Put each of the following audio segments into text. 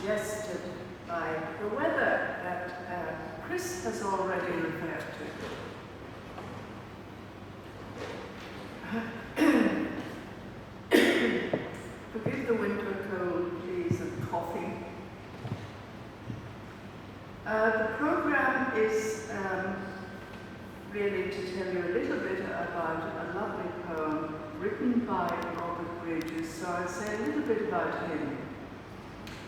suggested by the weather that Chris has already referred to. Forgive the winter cold, please, and coffee. The program is really to tell you a little bit about a lovely poem written by Robert Bridges, so I'll say a little bit about him.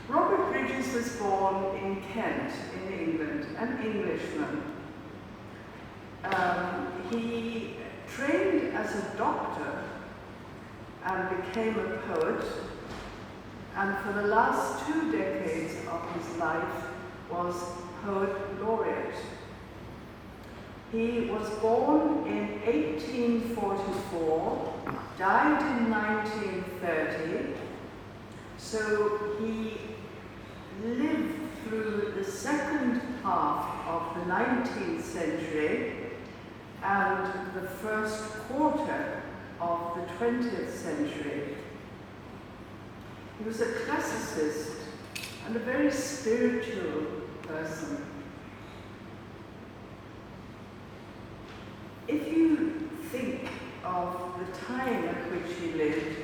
Robert Bridges was born in Kent, in England, an Englishman. He trained as a doctor and became a poet, and for the last 2 decades of his life was poet laureate. He was born in 1844, died in 1930, so he lived through the second half of the 19th century and the first quarter of the 20th century. He was a classicist and a very spiritual person. If you think of the time at which he lived,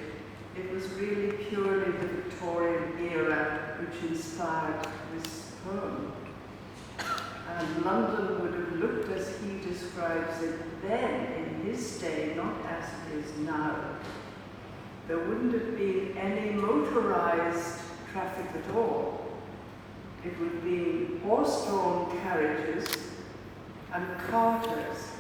it was really purely the Victorian era which inspired this poem. And London would have looked as he describes it then, in his day, not as it is now. There wouldn't have been any motorized traffic at all. It would be horse-drawn carriages and carters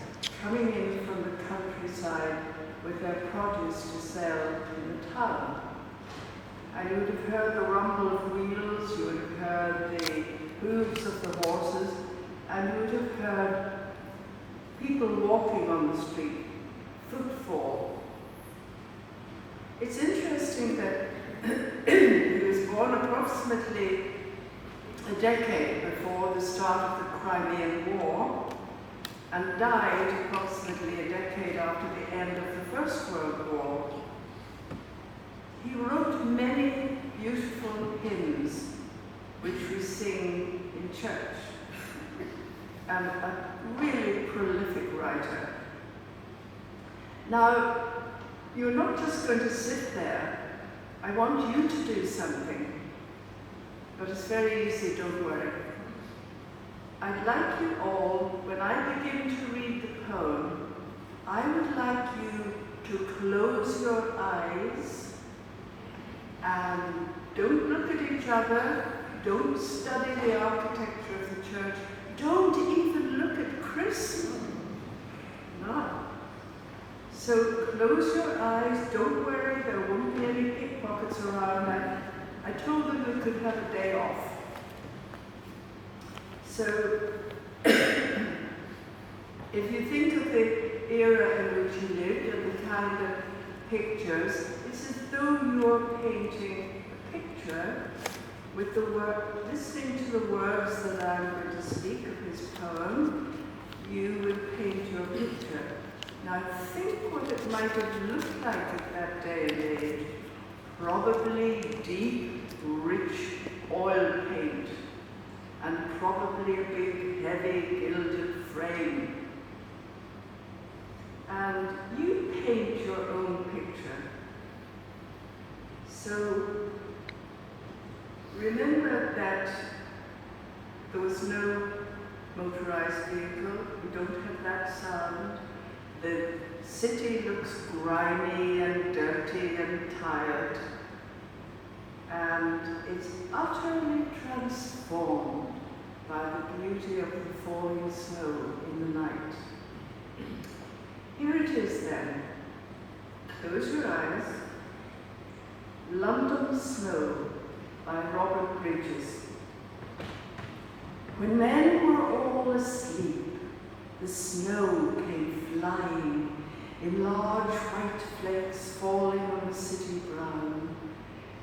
coming in from the countryside with their produce to sell in the town. And you would have heard the rumble of wheels, you would have heard the hooves of the horses, and you would have heard people walking on the street, footfall. It's interesting that he was born approximately a decade before the start of the Crimean War and died approximately a decade after the end of the First World War. He wrote many beautiful hymns which we sing in church, and a really prolific writer. Now, you're not just going to sit there. I want you to do something, but it's very easy, don't worry. I'd like you all, when I begin to read the poem, I would like you to close your eyes and don't look at each other, don't study the architecture of the church, don't even look at Chris. No. So close your eyes, don't worry, there won't be any pickpockets around. I told them we could have a day off. So, if you think of the era in which he lived and the kind of pictures, it's as though you're painting a picture with the word, listening to the words that I'm going to speak of his poem, you would paint your picture. Now think what it might have looked like at that day and age. Probably deep, rich oil paint, and probably a big, heavy, gilded frame. And you paint your own picture. So remember that there was no motorized vehicle, we don't have that sound. The city looks grimy and dirty and tired, and it's utterly transformed by the beauty of the falling snow in the night. Here it is then. Close your eyes. London Snow by Robert Bridges. When men were all asleep, the snow came flying in large white flakes falling on the city ground,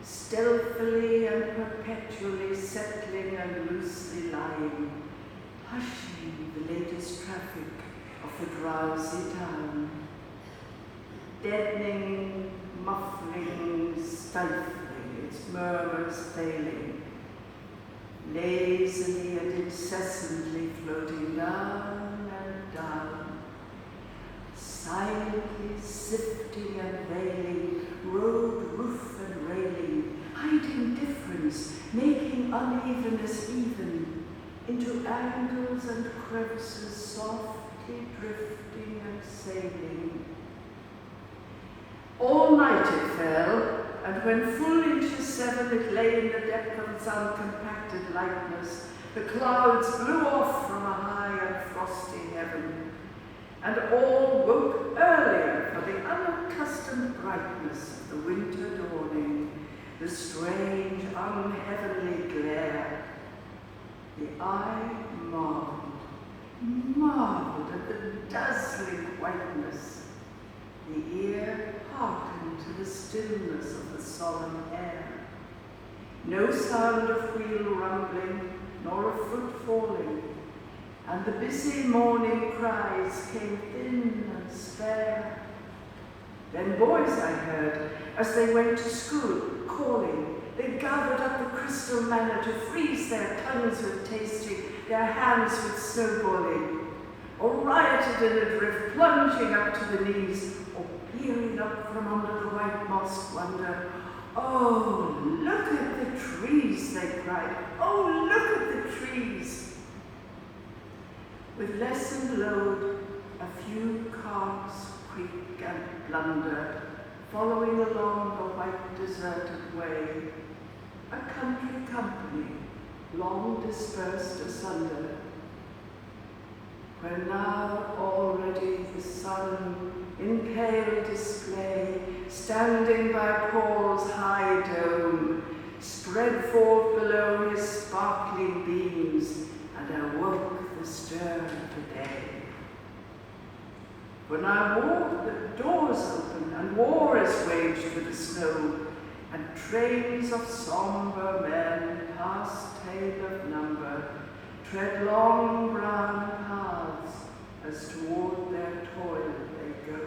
stealthily and perpetually settling and loosely lying, hushing the latest traffic of the drowsy town, deadening, muffling, stifling, its murmurs failing. lazily and incessantly floating down and down, silently sifting and veiling road, roof and railing, hiding difference, making unevenness even, into angles and crevices softly drifting and sailing. All night it fell, and when full into 7 it lay in the depth of its uncompacted lightness, the clouds blew off from a high and frosty heaven, and all woke earlier for the unaccustomed brightness of the winter dawning, the strange, unheavenly glare. The eye marveled at the dazzling whiteness. The ear hearkened to the stillness of the solemn air. No sound of wheel rumbling, nor of foot falling, and the busy morning cries came thin and spare. Then boys I heard, as they went to school, calling. They gathered up the crystal manna to freeze their tongues with tasting, their hands with snowballing, or rioted in a drift, plunging up to the knees, or peering up from under the white mosque wonder. Oh, look at the trees, they cried. Oh, look at the trees. With lessened load, a few carts creak and blunder, following along the white deserted way, a country company, long dispersed asunder, where now already the sun, in pale display, standing by Paul's high dome, spread forth below his sparkling beams, and awoke the stir of the day. When I walk, the doors open, and war is waged with the snow, and trains of sombre men, past tale of number, tread long brown paths as toward their toil they go.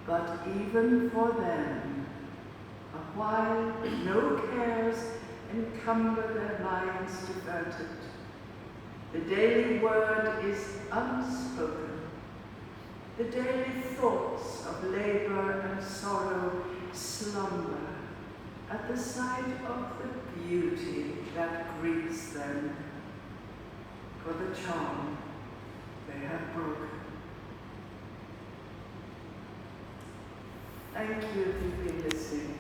But even for them, a while no cares encumber their minds diverted. The daily word is unspoken. The daily thoughts of labor and sorrow slumber at the sight of the beauty that greets them, for the charm they have broken. Thank you for listening.